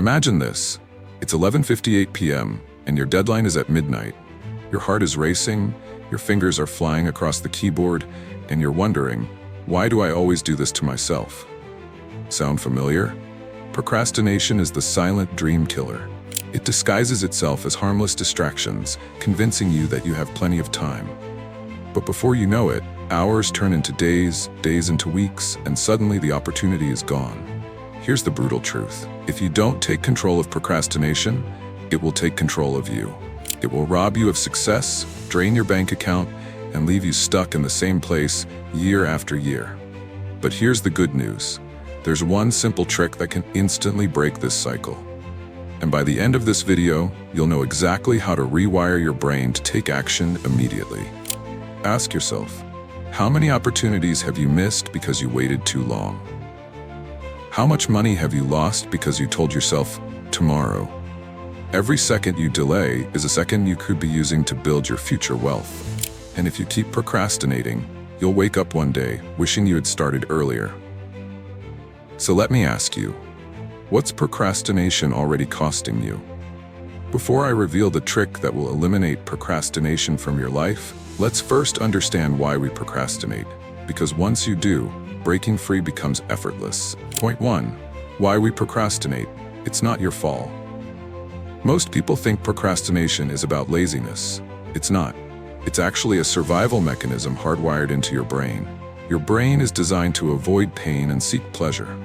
Imagine this. It's 11:58 p.m. and your deadline is at midnight. Your heart is racing, your fingers are flying across the keyboard, and you're wondering, why do I always do this to myself? Sound familiar? Procrastination is the silent dream killer. It disguises itself as harmless distractions, convincing you that you have plenty of time. But before you know it, hours turn into days, days into weeks, and suddenly the opportunity is gone. Here's the brutal truth. If you don't take control of procrastination, it will take control of you. It will rob you of success, drain your bank account, and leave you stuck in the same place year after year. But here's the good news. There's one simple trick that can instantly break this cycle. And by the end of this video, you'll know exactly how to rewire your brain to take action immediately. Ask yourself, how many opportunities have you missed because you waited too long? How much money have you lost because you told yourself, tomorrow? Every second you delay is a second you could be using to build your future wealth. And if you keep procrastinating, you'll wake up one day wishing you had started earlier. So let me ask you, what's procrastination already costing you? Before I reveal the trick that will eliminate procrastination from your life, let's first understand why we procrastinate. Because once you do, breaking free becomes effortless. Point 1. Why we procrastinate. It's not your fault. Most people think procrastination is about laziness. It's not. It's actually a survival mechanism hardwired into your brain. Your brain is designed to avoid pain and seek pleasure.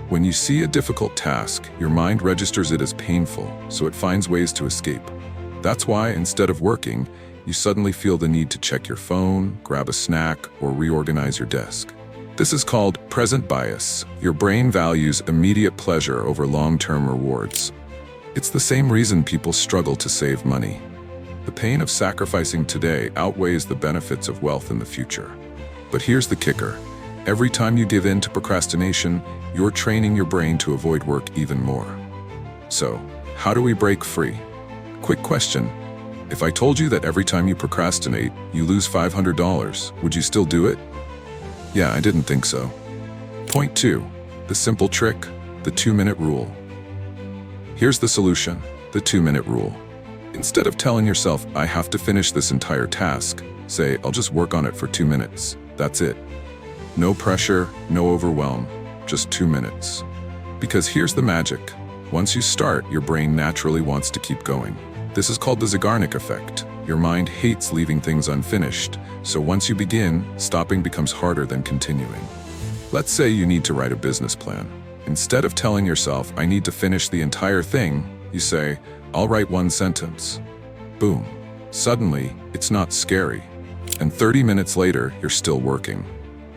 When you see a difficult task, your mind registers it as painful, so it finds ways to escape. That's why, instead of working, you suddenly feel the need to check your phone, grab a snack, or reorganize your desk. This is called present bias. Your brain values immediate pleasure over long-term rewards. It's the same reason people struggle to save money. The pain of sacrificing today outweighs the benefits of wealth in the future. But here's the kicker. Every time you give in to procrastination, you're training your brain to avoid work even more. So, how do we break free? Quick question. If I told you that every time you procrastinate, you lose $500, would you still do it? Yeah, I didn't think so. Point 2. The simple trick, the 2-minute rule. Here's the solution, the 2-minute rule. Instead of telling yourself, I have to finish this entire task, say, I'll just work on it for 2 minutes. That's it. No pressure, no overwhelm, just 2 minutes. Because here's the magic. Once you start, your brain naturally wants to keep going. This is called the Zeigarnik effect. Your mind hates leaving things unfinished, so once you begin, stopping becomes harder than continuing. Let's say you need to write a business plan. Instead of telling yourself, I need to finish the entire thing, you say, I'll write 1 sentence. Boom. Suddenly, it's not scary. And 30 minutes later, you're still working.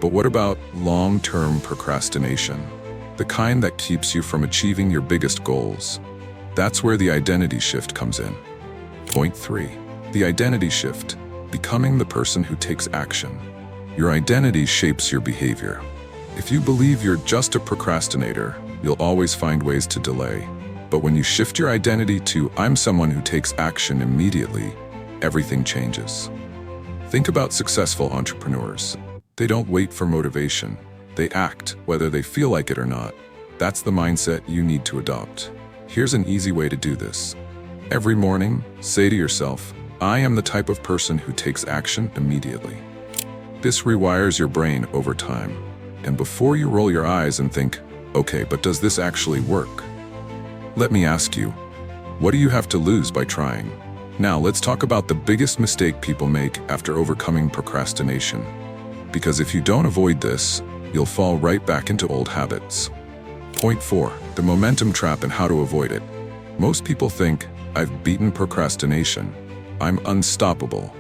But what about long-term procrastination? The kind that keeps you from achieving your biggest goals. That's where the identity shift comes in. Point 3. The identity shift. Becoming the person who takes action. Your identity shapes your behavior. If you believe you're just a procrastinator, you'll always find ways to delay. But when you shift your identity to, I'm someone who takes action immediately, everything changes. Think about successful entrepreneurs. They don't wait for motivation. They act, whether they feel like it or not. That's the mindset you need to adopt. Here's an easy way to do this. Every morning, say to yourself, I am the type of person who takes action immediately. This rewires your brain over time. And before you roll your eyes and think, okay, but does this actually work? Let me ask you, what do you have to lose by trying? Now let's talk about the biggest mistake people make after overcoming procrastination. Because if you don't avoid this, you'll fall right back into old habits. Point 4. The momentum trap and how to avoid it. Most people think, I've beaten procrastination. I'm unstoppable.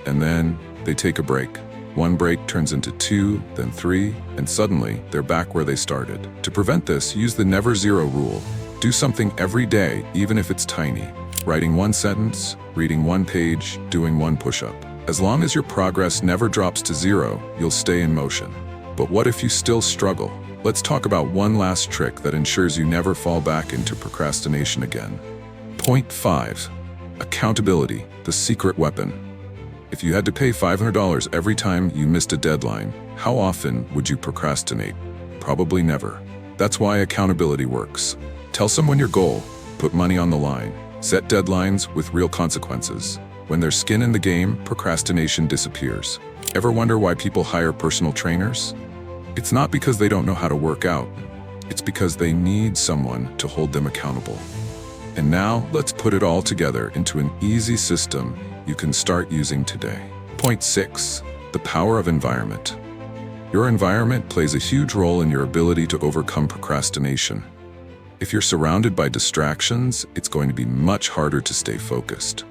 And then they take a break. One break turns into 2, then 3, and suddenly they're back where they started. To prevent this, use the never zero rule. Do something every day, even if it's tiny. Writing 1 sentence, reading 1 page, doing 1 push-up. As long as your progress never drops to 0, you'll stay in motion. But what if you still struggle? Let's talk about one last trick that ensures you never fall back into procrastination again. Point 5. Accountability, the secret weapon. If you had to pay $500 every time you missed a deadline, how often would you procrastinate? Probably never. That's why accountability works. Tell someone your goal, put money on the line, set deadlines with real consequences. When there's skin in the game, procrastination disappears. Ever wonder why people hire personal trainers? It's not because they don't know how to work out. It's because they need someone to hold them accountable. And now, let's put it all together into an easy system you can start using today. Point 6. The power of environment. Your environment plays a huge role in your ability to overcome procrastination. If you're surrounded by distractions, it's going to be much harder to stay focused.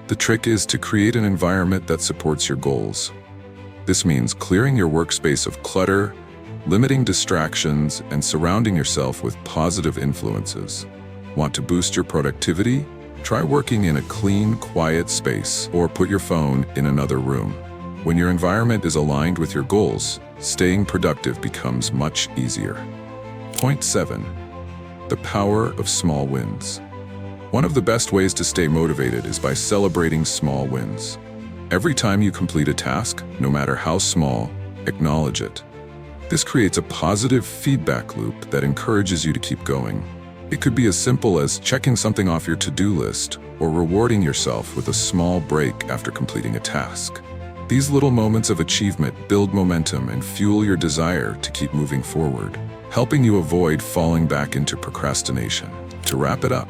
The trick is to create an environment that supports your goals. This means clearing your workspace of clutter, limiting distractions, and surrounding yourself with positive influences. Want to boost your productivity? Try working in a clean, quiet space, or put your phone in another room. When your environment is aligned with your goals, staying productive becomes much easier. Point 7. The power of small wins. One of the best ways to stay motivated is by celebrating small wins. Every time you complete a task, no matter how small, acknowledge it. This creates a positive feedback loop that encourages you to keep going. It could be as simple as checking something off your to-do list or rewarding yourself with a small break after completing a task. These little moments of achievement build momentum and fuel your desire to keep moving forward, helping you avoid falling back into procrastination. To wrap it up,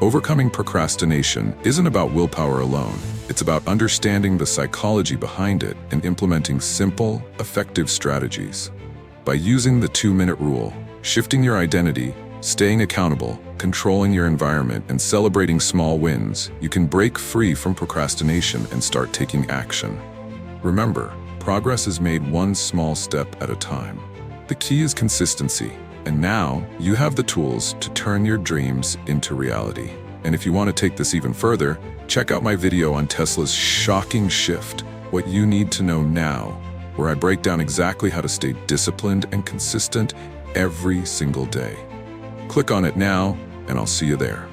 overcoming procrastination isn't about willpower alone. It's about understanding the psychology behind it and implementing simple, effective strategies. By using the 2-minute rule, shifting your identity, staying accountable, controlling your environment, and celebrating small wins, you can break free from procrastination and start taking action. Remember, progress is made one small step at a time. The key is consistency. And now, you have the tools to turn your dreams into reality. And if you want to take this even further, check out my video on Tesla's shocking shift, What You Need to Know Now, where I break down exactly how to stay disciplined and consistent every single day. Click on it now, and I'll see you there.